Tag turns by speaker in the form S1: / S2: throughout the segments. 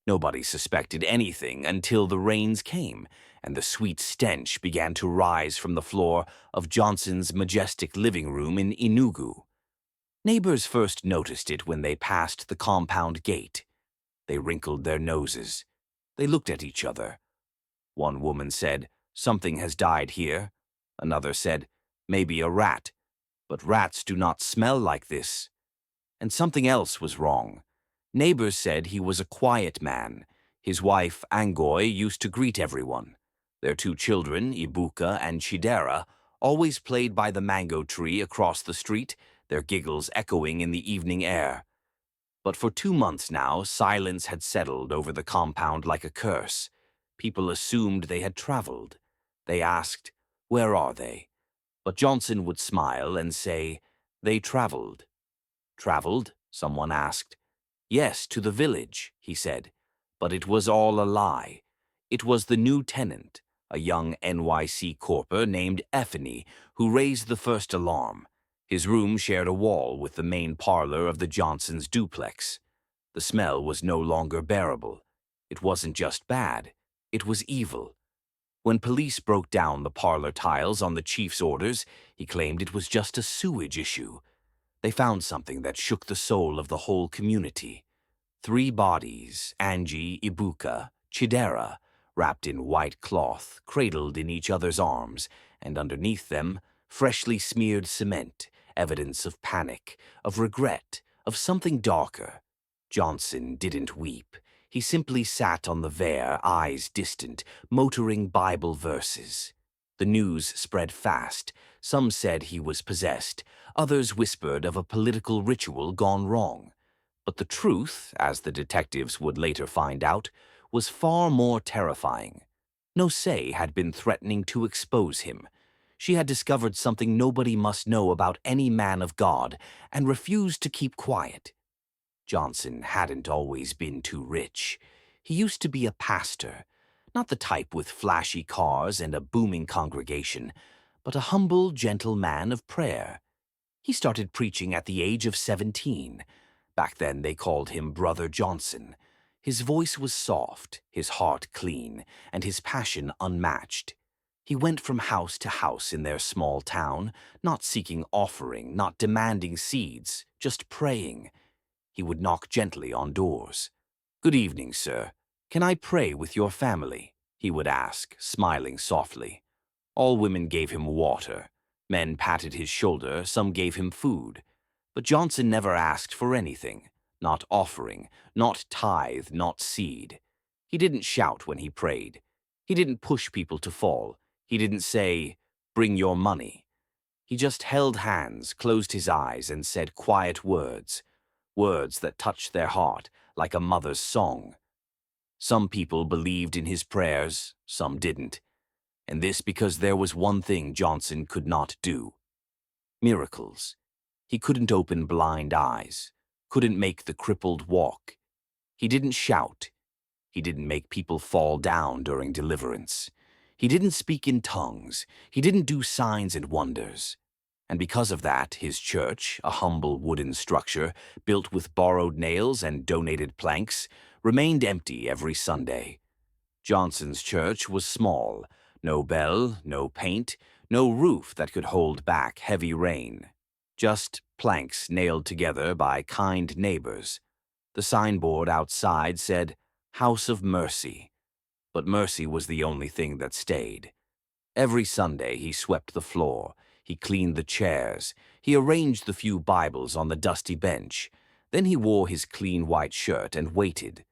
S1: Nobody suspected anything until the rains came, and the sweet stench began to rise from the floor of Johnson's majestic living room in Enugu. Neighbors first noticed it when they passed the compound gate. They wrinkled their noses. They looked at each other. One woman said, "Something has died here." Another said, "Maybe a rat. But rats do not smell like this." And something else was wrong. Neighbors said he was a quiet man. His wife, Angoy, used to greet everyone. Their two children, Ibuka and Chidera, always played by the mango tree across the street, their giggles echoing in the evening air. But for 2 months now, silence had settled over the compound like a curse. People assumed they had traveled. They asked, "Where are they?" But Johnson would smile and say, "They traveled." "Traveled?" someone asked. "Yes, to the village," he said. But it was all a lie. It was the new tenant, a young NYC corper named Effany, who raised the first alarm. His room shared a wall with the main parlor of the Johnsons' duplex. The smell was no longer bearable. It wasn't just bad, it was evil. When police broke down the parlor tiles on the chief's orders, he claimed it was just a sewage issue. They found something that shook the soul of the whole community. 3 bodies, Angie, Ibuka, Chidera, wrapped in white cloth, cradled in each other's arms, and underneath them, freshly smeared cement, evidence of panic, of regret, of something darker. Johnson didn't weep. He simply sat on the veer, eyes distant, motoring Bible verses. The news spread fast. Some said he was possessed. Others whispered of a political ritual gone wrong. But the truth, as the detectives would later find out, was far more terrifying. Nosé had been threatening to expose him. She had discovered something nobody must know about any man of God and refused to keep quiet. Johnson hadn't always been too rich. He used to be a pastor, not the type with flashy cars and a booming congregation, but a humble, gentle man of prayer. He started preaching at the age of 17. Back then they called him Brother Johnson. His voice was soft, his heart clean, and his passion unmatched. He went from house to house in their small town, not seeking offering, not demanding seeds, just praying. He would knock gently on doors. "Good evening, sir. Can I pray with your family?" he would ask, smiling softly. All women gave him water. Men patted his shoulder, some gave him food. But Johnson never asked for anything, not offering, not tithe, not seed. He didn't shout when he prayed. He didn't push people to fall. He didn't say, "Bring your money." He just held hands, closed his eyes, and said quiet words, words that touched their heart like a mother's song. Some people believed in his prayers, some didn't. And this because there was one thing Johnson could not do: miracles. He couldn't open blind eyes, couldn't make the crippled walk. He didn't shout. He didn't make people fall down during deliverance. He didn't speak in tongues. He didn't do signs and wonders. And because of that, his church, a humble wooden structure built with borrowed nails and donated planks, remained empty every Sunday. Johnson's church was small. No bell, no paint, no roof that could hold back heavy rain. Just planks nailed together by kind neighbors. The signboard outside said, "House of Mercy." But mercy was the only thing that stayed. Every Sunday he swept the floor, he cleaned the chairs, he arranged the few Bibles on the dusty bench. Then he wore his clean white shirt and waited.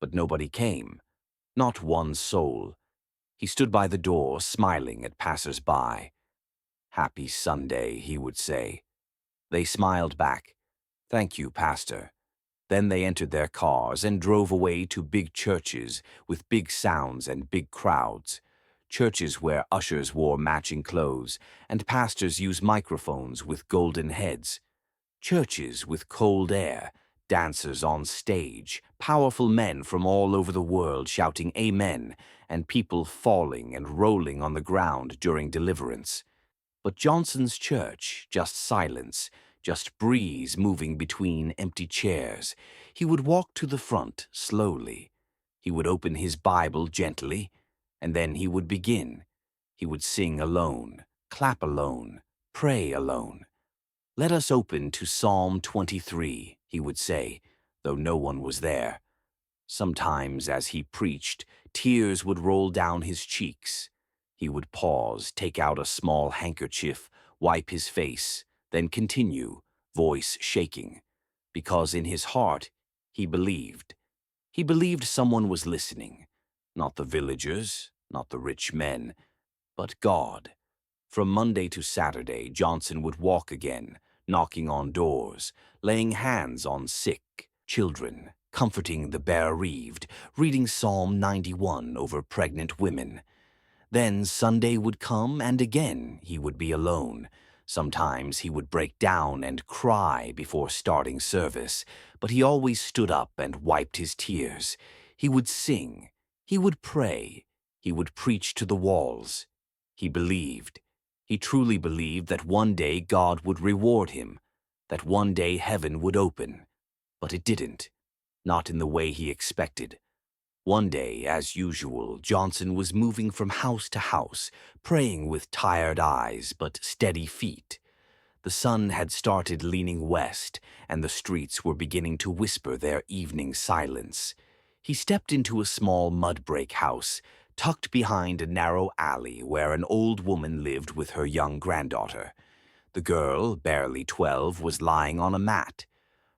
S1: But nobody came. Not one soul. He stood by the door, smiling at passers-by. "Happy Sunday," he would say. They smiled back. "Thank you, Pastor." Then they entered their cars and drove away to big churches with big sounds and big crowds. Churches where ushers wore matching clothes and pastors used microphones with golden heads. Churches with cold air, dancers on stage, powerful men from all over the world shouting amen, and people falling and rolling on the ground during deliverance. But Johnson's church, just silence, just breeze moving between empty chairs. He would walk to the front slowly. He would open his Bible gently, and then he would begin. He would sing alone, clap alone, pray alone. "Let us open to Psalm 23, he would say, though no one was there. Sometimes, as he preached, tears would roll down his cheeks. He would pause, take out a small handkerchief, wipe his face, then continue, voice shaking, because in his heart he believed. He believed someone was listening, not the villagers, not the rich men, but God. From Monday to Saturday, Johnson would walk again, knocking on doors, laying hands on sick children, comforting the bereaved, reading Psalm 91 over pregnant women. Then Sunday would come, and again he would be alone. Sometimes he would break down and cry before starting service, but he always stood up and wiped his tears. He would sing. He would pray. He would preach to the walls. He believed. He truly believed that one day God would reward him, that one day heaven would open. But it didn't, not in the way he expected. One day, as usual, Johnson was moving from house to house, praying with tired eyes but steady feet. The sun had started leaning west, and the streets were beginning to whisper their evening silence. He stepped into a small mud-brick house, tucked behind a narrow alley where an old woman lived with her young granddaughter. The girl, barely 12, was lying on a mat.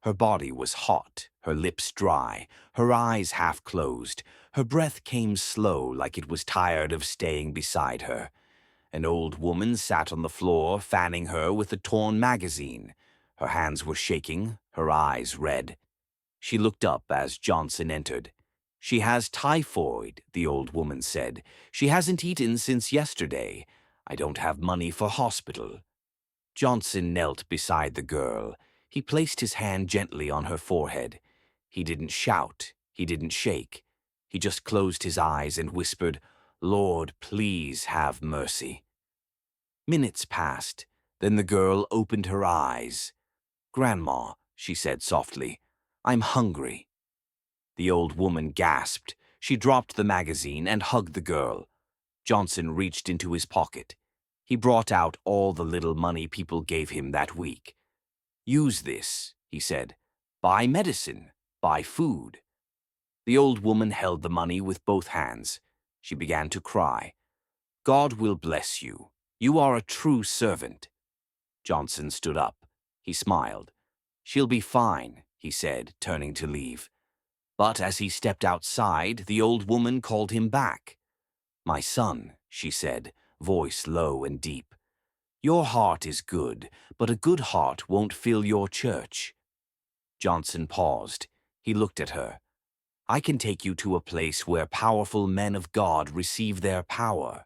S1: Her body was hot, her lips dry, her eyes half closed. Her breath came slow, like it was tired of staying beside her. An old woman sat on the floor, fanning her with a torn magazine. Her hands were shaking, her eyes red. She looked up as Johnson entered. "She has typhoid," the old woman said. "She hasn't eaten since yesterday. I don't have money for hospital." Johnson knelt beside the girl. He placed his hand gently on her forehead. He didn't shout. He didn't shake. He just closed his eyes and whispered, "Lord, please have mercy." Minutes passed. Then the girl opened her eyes. "Grandma," she said softly, "I'm hungry." The old woman gasped. She dropped the magazine and hugged the girl. Johnson reached into his pocket. He brought out all the little money people gave him that week. "Use this," he said. "Buy medicine. Buy food." The old woman held the money with both hands. She began to cry. "God will bless you. You are a true servant." Johnson stood up. He smiled. "She'll be fine," he said, turning to leave. But as he stepped outside, the old woman called him back. "My son," she said, voice low and deep, "your heart is good, but a good heart won't fill your church." Johnson paused. He looked at her. "I can take you to a place where powerful men of God receive their power.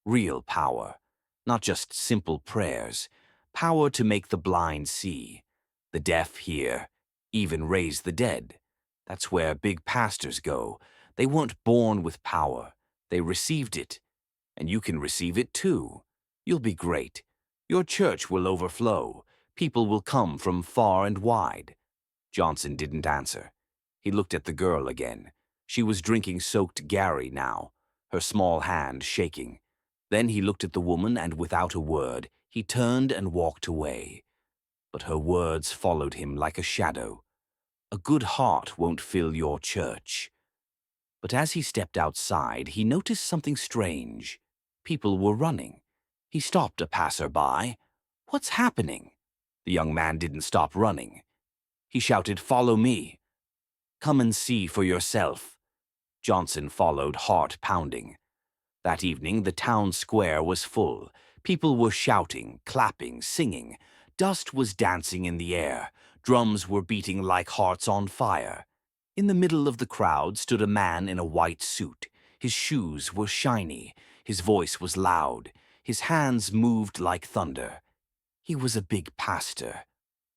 S1: Real power, not just simple prayers. Power to make the blind see, the deaf hear, even raise the dead. That's where big pastors go. They weren't born with power. They received it. And you can receive it too. You'll be great. Your church will overflow. People will come from far and wide." Johnson didn't answer. He looked at the girl again. She was drinking soaked Gary now, her small hand shaking. Then he looked at the woman, and without a word, he turned and walked away. But her words followed him like a shadow. "A good heart won't fill your church." But as he stepped outside, he noticed something strange. People were running. He stopped a passer-by. "What's happening?" The young man didn't stop running. He shouted, "Follow me." "Come and see for yourself." Johnson followed, heart pounding. That evening, the town square was full. People were shouting, clapping, singing. Dust was dancing in the air. Drums were beating like hearts on fire. In the middle of the crowd stood a man in a white suit. His shoes were shiny. His voice was loud. His hands moved like thunder. He was a big pastor,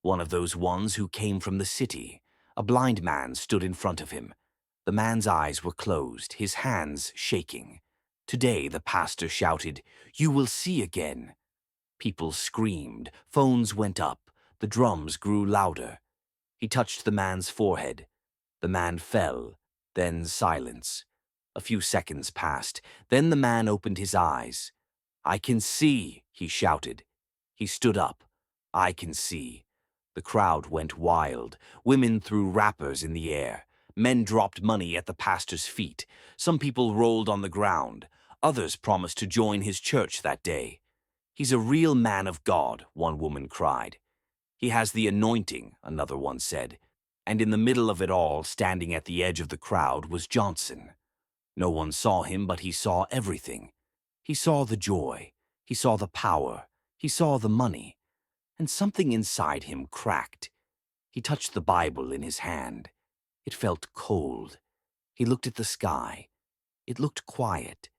S1: one of those ones who came from the city. A blind man stood in front of him. The man's eyes were closed, his hands shaking. Today, the pastor shouted, "You will see again." People screamed, phones went up, the drums grew louder. He touched the man's forehead. The man fell. Then silence. A few seconds passed. Then the man opened his eyes. "I can see," he shouted. He stood up. "I can see." The crowd went wild. Women threw wrappers in the air. Men dropped money at the pastor's feet. Some people rolled on the ground. Others promised to join his church that day. "He's a real man of God," one woman cried. "He has the anointing," another one said. And in the middle of it all, standing at the edge of the crowd, was Johnson. No one saw him, but he saw everything. He saw the joy. He saw the power. He saw the money. And something inside him cracked. He touched the Bible in his hand. It felt cold. He looked at the sky. It looked quiet.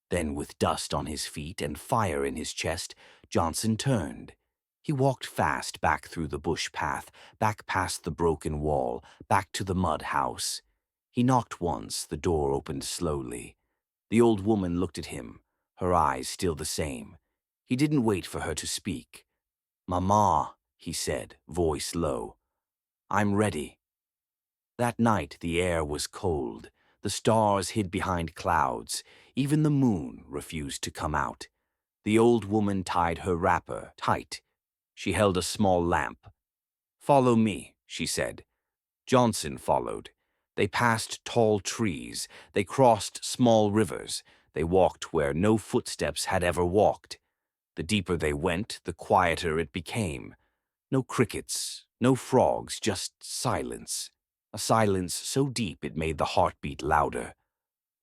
S1: Then, with dust on his feet and fire in his chest, Johnson turned. He walked fast back through the bush path, back past the broken wall, back to the mud house. He knocked once. The door opened slowly. The old woman looked at him, her eyes still the same. He didn't wait for her to speak. "Mama," he said, voice low. "I'm ready." That night the air was cold. The stars hid behind clouds. Even the moon refused to come out. The old woman tied her wrapper tight. She held a small lamp. "Follow me," she said. Johnson followed. They passed tall trees. They crossed small rivers. They walked where no footsteps had ever walked. The deeper they went, the quieter it became. No crickets, no frogs, just silence. A silence so deep it made the heart beat louder.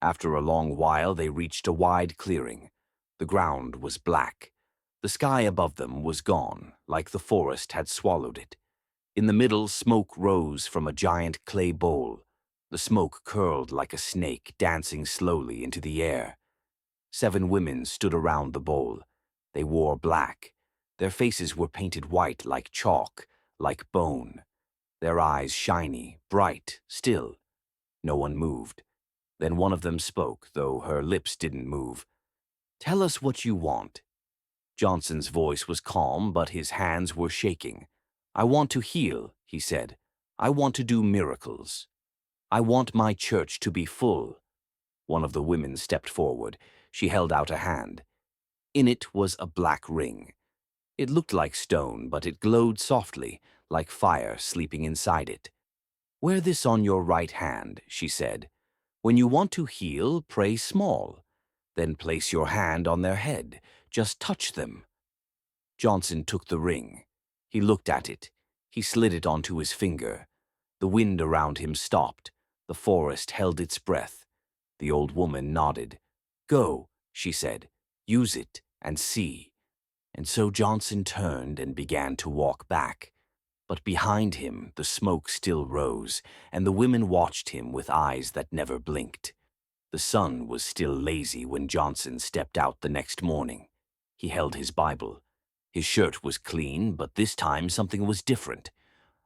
S1: After a long while, they reached a wide clearing. The ground was black. The sky above them was gone, like the forest had swallowed it. In the middle, smoke rose from a giant clay bowl. The smoke curled like a snake, dancing slowly into the air. 7 women stood around the bowl. They wore black. Their faces were painted white like chalk, like bone. Their eyes shiny, bright, still. No one moved. Then one of them spoke, though her lips didn't move. "Tell us what you want." Johnson's voice was calm, but his hands were shaking. "I want to heal," he said. "I want to do miracles. I want my church to be full." One of the women stepped forward. She held out a hand. In it was a black ring. It looked like stone, but it glowed softly, like fire sleeping inside it. "Wear this on your right hand," she said. "When you want to heal, pray small. Then place your hand on their head. Just touch them." Johnson took the ring. He looked at it. He slid it onto his finger. The wind around him stopped. The forest held its breath. The old woman nodded. "Go," she said. "Use it and see." And so Johnson turned and began to walk back. But behind him the smoke still rose, and the women watched him with eyes that never blinked. The sun was still lazy when Johnson stepped out the next morning. He held his Bible. His shirt was clean, but this time something was different.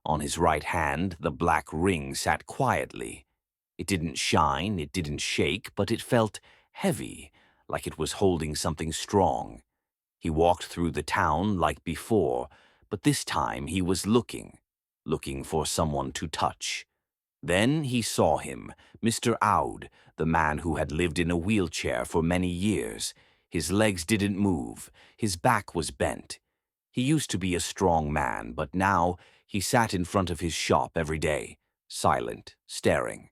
S1: On his right hand, the black ring sat quietly. It didn't shine, it didn't shake, but it felt heavy, like it was holding something strong. He walked through the town like before, but this time he was looking for someone to touch. Then he saw him, Mr. Aud, the man who had lived in a wheelchair for many years. His legs didn't move, his back was bent. He used to be a strong man, but now he sat in front of his shop every day, silent, staring.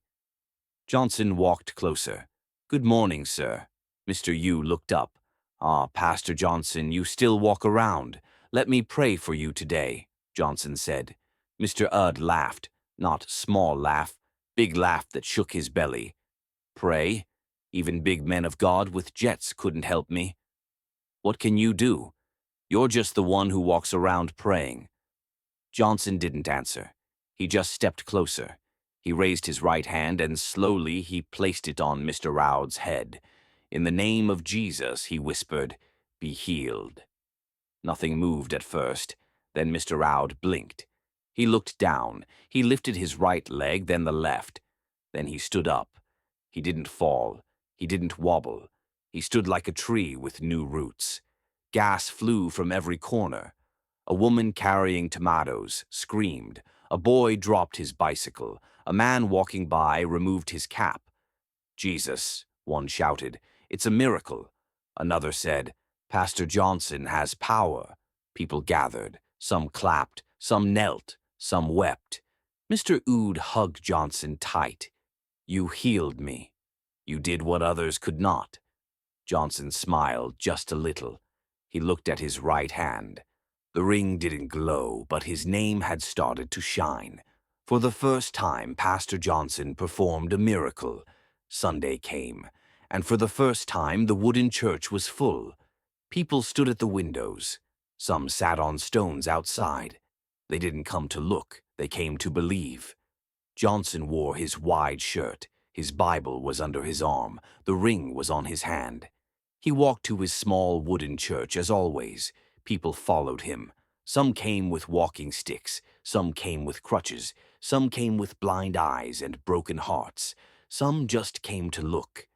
S1: Johnson walked closer. "Good morning, sir." Mr. Yu looked up. "Ah, Pastor Johnson, you still walk around. Let me pray for you today," Johnson said. Mr. Udd laughed, not small laugh, big laugh that shook his belly. "Pray? Even big men of God with jets couldn't help me. What can you do? You're just the one who walks around praying." Johnson didn't answer. He just stepped closer. He raised his right hand and slowly he placed it on Mr. Aud's head. "In the name of Jesus," he whispered, "be healed." Nothing moved at first. Then Mr. Aud blinked. He looked down. He lifted his right leg, then the left. Then he stood up. He didn't fall. He didn't wobble. He stood like a tree with new roots. Gas flew from every corner. A woman carrying tomatoes screamed. A boy dropped his bicycle. A man walking by removed his cap. "Jesus," one shouted, "it's a miracle." Another said, "Pastor Johnson has power." People gathered. Some clapped, some knelt, some wept. Mr. Ood hugged Johnson tight. "You healed me. You did what others could not." Johnson smiled just a little. He looked at his right hand. The ring didn't glow, but his name had started to shine. For the first time, Pastor Johnson performed a miracle. Sunday came, and for the first time the wooden church was full. People stood at the windows. Some sat on stones outside. They didn't come to look, they came to believe. Johnson wore his wide shirt. His Bible was under his arm. The ring was on his hand. He walked to his small wooden church as always. People followed him. Some came with walking sticks. Some came with crutches. Some came with blind eyes and broken hearts. Some just came to look.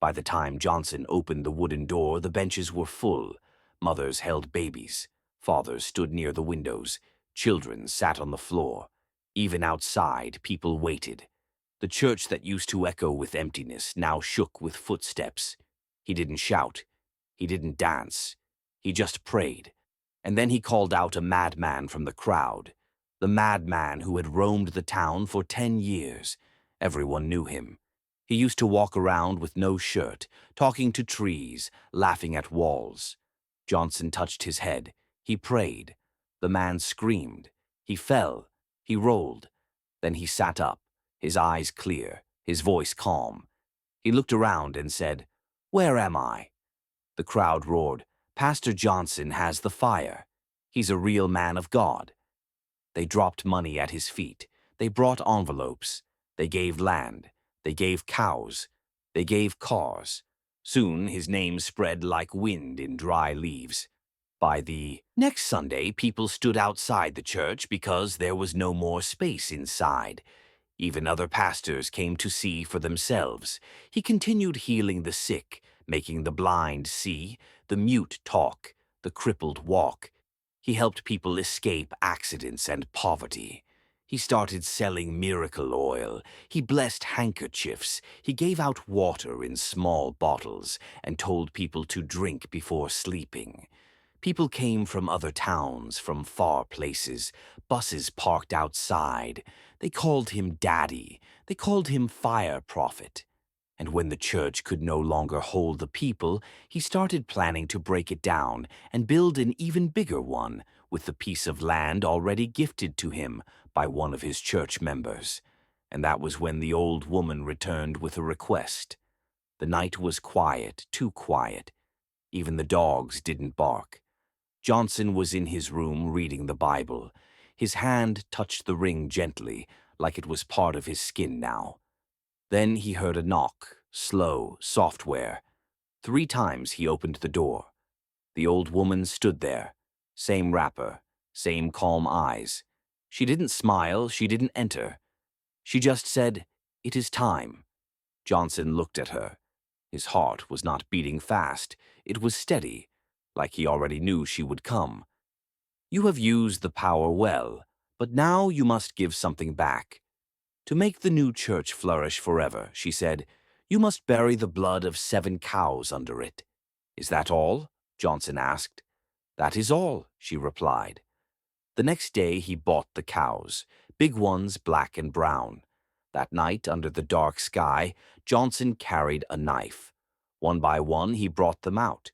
S1: By the time Johnson opened the wooden door, the benches were full. Mothers held babies. Fathers stood near the windows. Children sat on the floor. Even outside, people waited. The church that used to echo with emptiness now shook with footsteps. He didn't shout. He didn't dance. He just prayed. And then he called out a madman from the crowd. The madman who had roamed the town for 10 years. Everyone knew him. He used to walk around with no shirt, talking to trees, laughing at walls. Johnson touched his head. He prayed. The man screamed. He fell. He rolled. Then he sat up, his eyes clear, his voice calm. He looked around and said, "Where am I?" The crowd roared, "Pastor Johnson has the fire. He's a real man of God." They dropped money at his feet. They brought envelopes. They gave land. They gave cows. They gave cars. Soon his name spread like wind in dry leaves. By the next Sunday, people stood outside the church because there was no more space inside. Even other pastors came to see for themselves. He continued healing the sick, making the blind see, the mute talk, the crippled walk. He helped people escape accidents and poverty. He started selling miracle oil. He blessed handkerchiefs. He gave out water in small bottles and told people to drink before sleeping. People came from other towns, from far places. Buses parked outside. They called him Daddy. They called him Fire Prophet. And when the church could no longer hold the people, he started planning to break it down and build an even bigger one with the piece of land already gifted to him by one of his church members. And that was when the old woman returned with a request. The night was quiet, too quiet. Even the dogs didn't bark. Johnson was in his room reading the Bible. His hand touched the ring gently, like it was part of his skin now. Then he heard a knock, slow, software. 3 times he opened the door. The old woman stood there. Same wrapper, same calm eyes. She didn't smile, she didn't enter. She just said, "It is time." Johnson looked at her. His heart was not beating fast. It was steady, like he already knew she would come. "You have used the power well, but now you must give something back. To make the new church flourish forever," she said, "you must bury the blood of 7 cows under it." "Is that all?" Johnson asked. "That is all," she replied. The next day he bought the cows, big ones, black and brown. That night, under the dark sky, Johnson carried a knife. One by one he brought them out.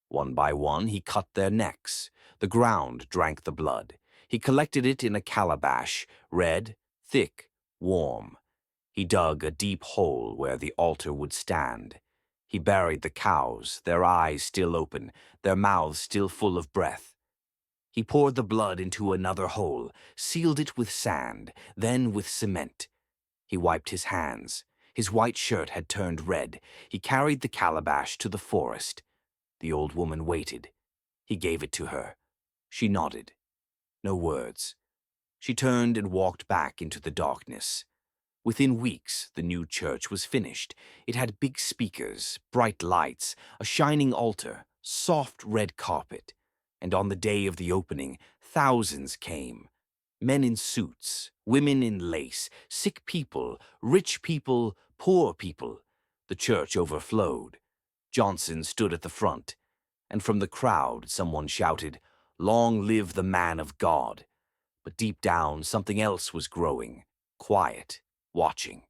S1: One by one he cut their necks. The ground drank the blood. He collected it in a calabash, red, thick, warm. He dug a deep hole where the altar would stand. He buried the cows, their eyes still open, their mouths still full of breath. He poured the blood into another hole, sealed it with sand, then with cement. He wiped his hands. His white shirt had turned red. He carried the calabash to the forest. The old woman waited. He gave it to her. She nodded. No words. She turned and walked back into the darkness. Within weeks, the new church was finished. It had big speakers, bright lights, a shining altar, soft red carpet. And on the day of the opening, thousands came. Men in suits, Women in lace, sick people, rich people, poor people. The church overflowed. Johnson stood at the front, and from the crowd someone shouted, "Long live the man of God." But deep down, something else was growing, quiet, watching.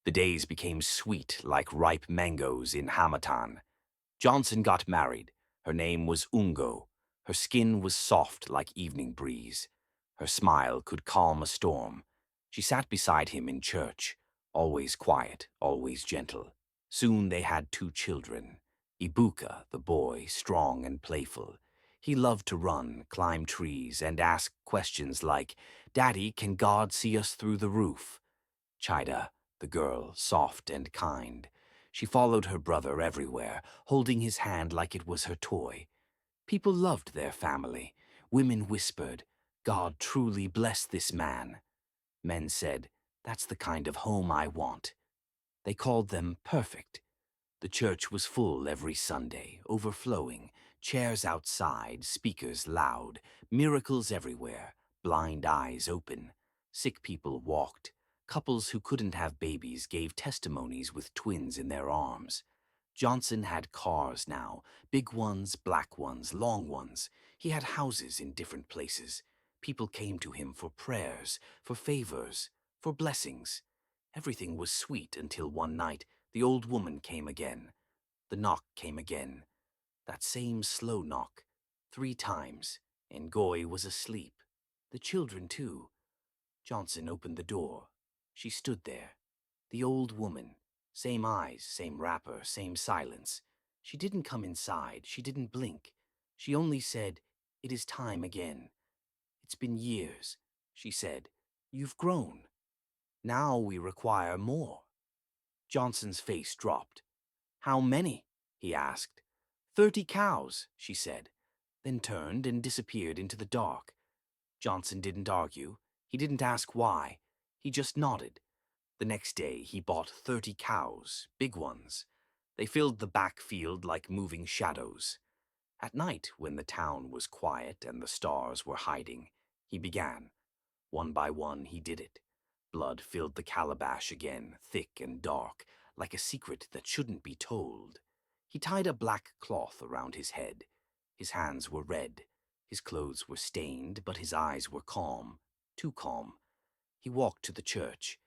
S1: The days became sweet like ripe mangoes in Hamatan. Johnson got married. Her name was Ungo. Her skin was soft like evening breeze. Her smile could calm a storm. She sat beside him in church, always quiet, always gentle. Soon they had 2 children. Ibuka, the boy, strong and playful. He loved to run, climb trees, and ask questions like, "Daddy, can God see us through the roof?" Chida, the girl, soft and kind. She followed her brother everywhere, holding his hand like it was her toy. People loved their family. Women whispered, "God truly bless this man." Men said, "That's the kind of home I want." They called them perfect. The church was full every Sunday, overflowing, chairs outside, speakers loud, miracles everywhere, blind eyes open. Sick people walked. Couples who couldn't have babies gave testimonies with twins in their arms. Johnson had cars now, big ones, black ones, long ones. He had houses in different places. People came to him for prayers, for favors, for blessings. Everything was sweet until one night the old woman came again. The knock came again. That same slow knock. 3 times. Ngoy was asleep. The children, too. Johnson opened the door. She stood there. The old woman. Same eyes, same wrapper, same silence. She didn't come inside. She didn't blink. She only said, "It is time again." "It's been years," she said. "You've grown. Now we require more." Johnson's face dropped. "How many?" he asked. 30 cows, she said, then turned and disappeared into the dark. Johnson didn't argue. He didn't ask why. He just nodded. The next day he bought 30 cows, big ones. They filled the back field like moving shadows. At night, when the town was quiet and the stars were hiding, he began. One by one he did it. Blood filled the calabash again, thick and dark, like a secret that shouldn't be told. He tied a black cloth around his head. His hands were red. His clothes were stained, but his eyes were calm, too calm. He walked to the church.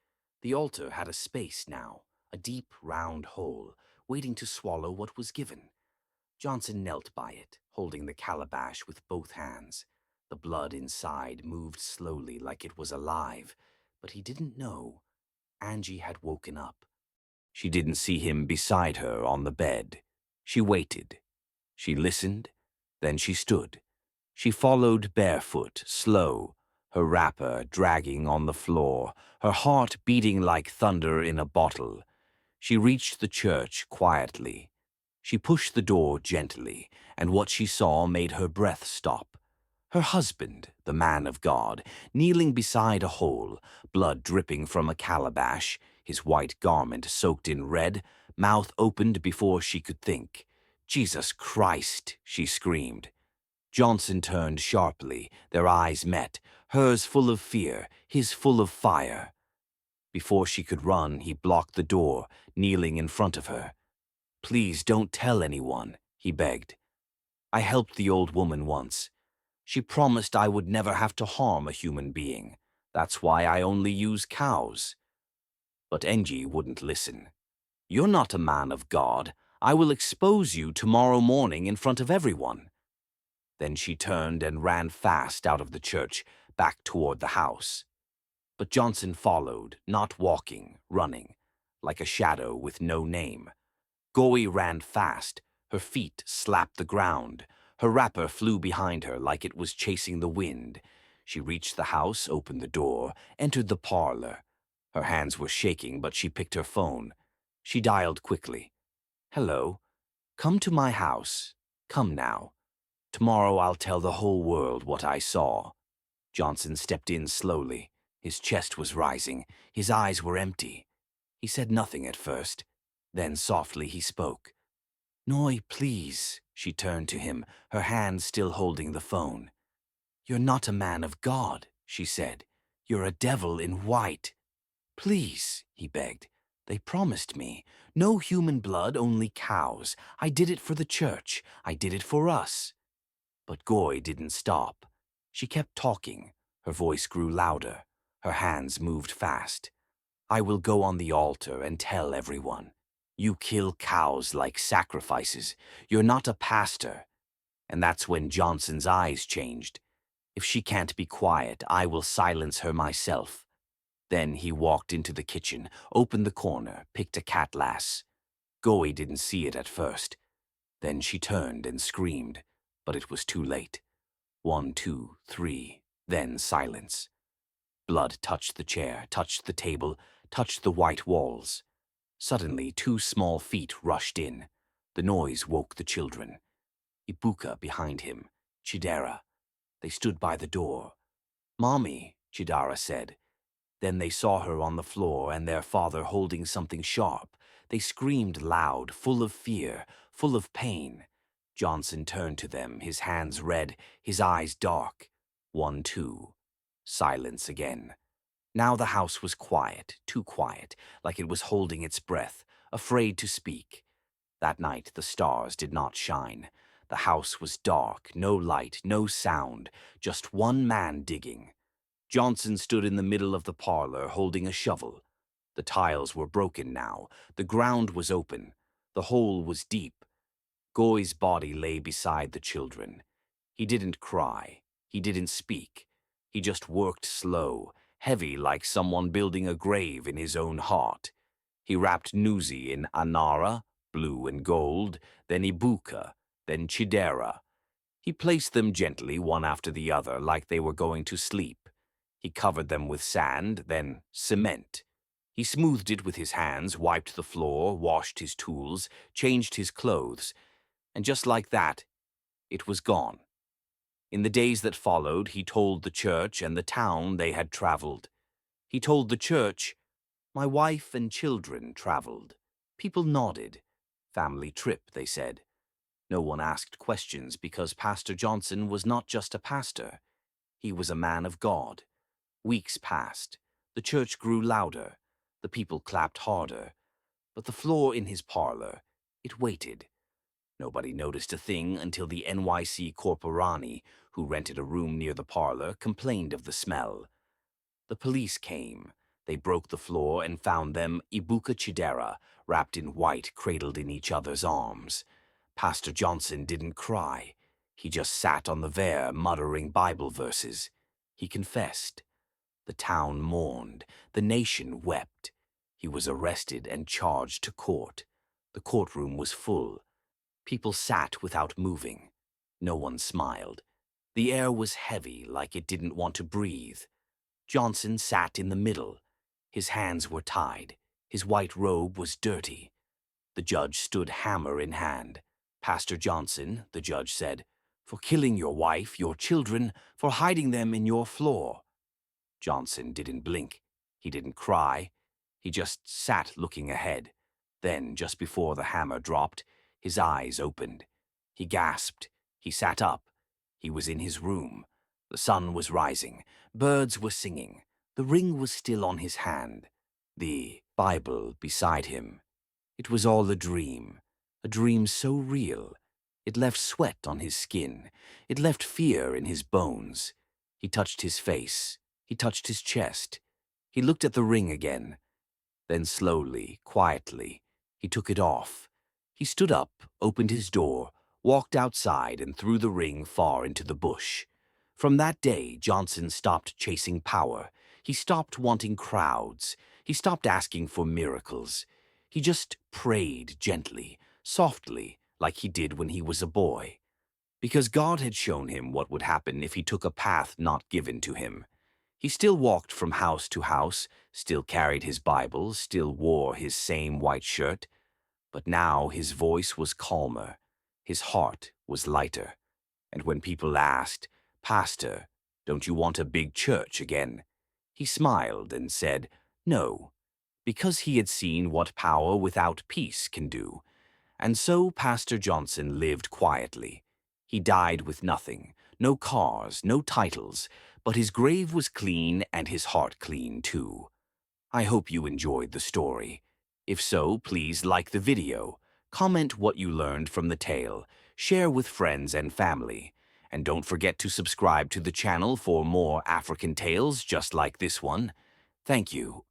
S1: The altar had a space now, a deep, round hole, waiting to swallow what was given. Johnson knelt by it, holding the calabash with both hands. The blood inside moved slowly like it was alive, but he didn't know. Angie had woken up. She didn't see him beside her on the bed. She waited. She listened. Then she stood. She followed barefoot, slow, her wrapper dragging on the floor, her heart beating like thunder in a bottle. She reached the church quietly. She pushed the door gently, and what she saw made her breath stop. Her husband, the man of God, kneeling beside a hole, blood dripping from a calabash, his white garment soaked in red, mouth opened before she could think. "Jesus Christ!" she screamed. Johnson turned sharply. Their eyes met, hers full of fear, his full of fire. Before she could run, he blocked the door, kneeling in front of her. "Please don't tell anyone," he begged. "I helped the old woman once. She promised I would never have to harm a human being. That's why I only use cows." But Engie wouldn't listen. "You're not a man of God. I will expose you tomorrow morning in front of everyone." Then she turned and ran fast out of the church, back toward the house. But Johnson followed, not walking, running, like a shadow with no name. Goey ran fast. Her feet slapped the ground. Her wrapper flew behind her like it was chasing the wind. She reached the house, opened the door, entered the parlor. Her hands were shaking, but she picked her phone. She dialed quickly. "Hello. Come to my house. Come now. Tomorrow I'll tell the whole world what I saw." Johnson stepped in slowly. His chest was rising. His eyes were empty. He said nothing at first. Then softly he spoke. "Noy, please." She turned to him, her hand still holding the phone. "You're not a man of God," she said. You're a devil in white. Please, he begged. They promised me. No human blood, only cows. I did it for the church. I did it for us. But Goy didn't stop. She kept talking. Her voice grew louder. Her hands moved fast. I will go on the altar and tell everyone. You kill cows like sacrifices. You're not a pastor. And that's when Johnson's eyes changed. If she can't be quiet, I will silence her myself. Then he walked into the kitchen, opened the corner, picked a catlass. Goey didn't see it at first. Then she turned and screamed, but it was too late. 1, 2, 3, then silence. Blood touched the chair, touched the table, touched the white walls. Suddenly, 2 small feet rushed in. The noise woke the children. Ibuka behind him, Chidera. They stood by the door. Mommy, Chidara said. Then they saw her on the floor and their father holding something sharp. They screamed loud, full of fear, full of pain. Johnson turned to them, his hands red, his eyes dark. 1, 2. Silence again. Now the house was quiet, too quiet, like it was holding its breath, afraid to speak. That night the stars did not shine. The house was dark, no light, no sound, just one man digging. Johnson stood in the middle of the parlor, holding a shovel. The tiles were broken now. The ground was open. The hole was deep. Goy's body lay beside the children. He didn't cry. He didn't speak. He just worked slow, heavy like someone building a grave in his own heart. He wrapped Nuzi in Anara, blue and gold, then Ibuka, then Chidera. He placed them gently one after the other like they were going to sleep. He covered them with sand, then cement. He smoothed it with his hands, wiped the floor, washed his tools, changed his clothes, and just like that, it was gone. In the days that followed, he told the church and the town they had traveled. He told the church, "My wife and children traveled." People nodded. "Family trip," they said. No one asked questions because Pastor Johnson was not just a pastor. He was a man of God. Weeks passed. The church grew louder. The people clapped harder. But the floor in his parlor, it waited. Nobody noticed a thing until the NYC Corporani, who rented a room near the parlor, complained of the smell. The police came. They broke the floor and found them, Ibuka Chidera, wrapped in white, cradled in each other's arms. Pastor Johnson didn't cry. He just sat on the veer, muttering Bible verses. He confessed. The town mourned. The nation wept. He was arrested and charged to court. The courtroom was full. People sat without moving. No one smiled. The air was heavy, like it didn't want to breathe. Johnson sat in the middle. His hands were tied. His white robe was dirty. The judge stood hammer in hand. "Pastor Johnson," the judge said, "for killing your wife, your children, for hiding them in your floor." Johnson didn't blink. He didn't cry. He just sat looking ahead. Then, just before the hammer dropped, his eyes opened. He gasped. He sat up. He was in his room. The sun was rising. Birds were singing. The ring was still on his hand. The Bible beside him. It was all a dream so real. It left sweat on his skin. It left fear in his bones. He touched his face. He touched his chest. He looked at the ring again. Then slowly, quietly, he took it off. He stood up, opened his door, walked outside and threw the ring far into the bush. From that day, Johnson stopped chasing power. He stopped wanting crowds. He stopped asking for miracles. He just prayed gently, softly, like he did when he was a boy. Because God had shown him what would happen if he took a path not given to him. He still walked from house to house, still carried his Bible, still wore his same white shirt. But now his voice was calmer. His heart was lighter. And when people asked, "Pastor, don't you want a big church again?" he smiled and said, "No," because he had seen what power without peace can do. And so Pastor Johnson lived quietly. He died with nothing, no cars, no titles, but his grave was clean and his heart clean too. I hope you enjoyed the story. If so, please like the video, comment what you learned from the tale, share with friends and family, and don't forget to subscribe to the channel for more African tales just like this one. Thank you.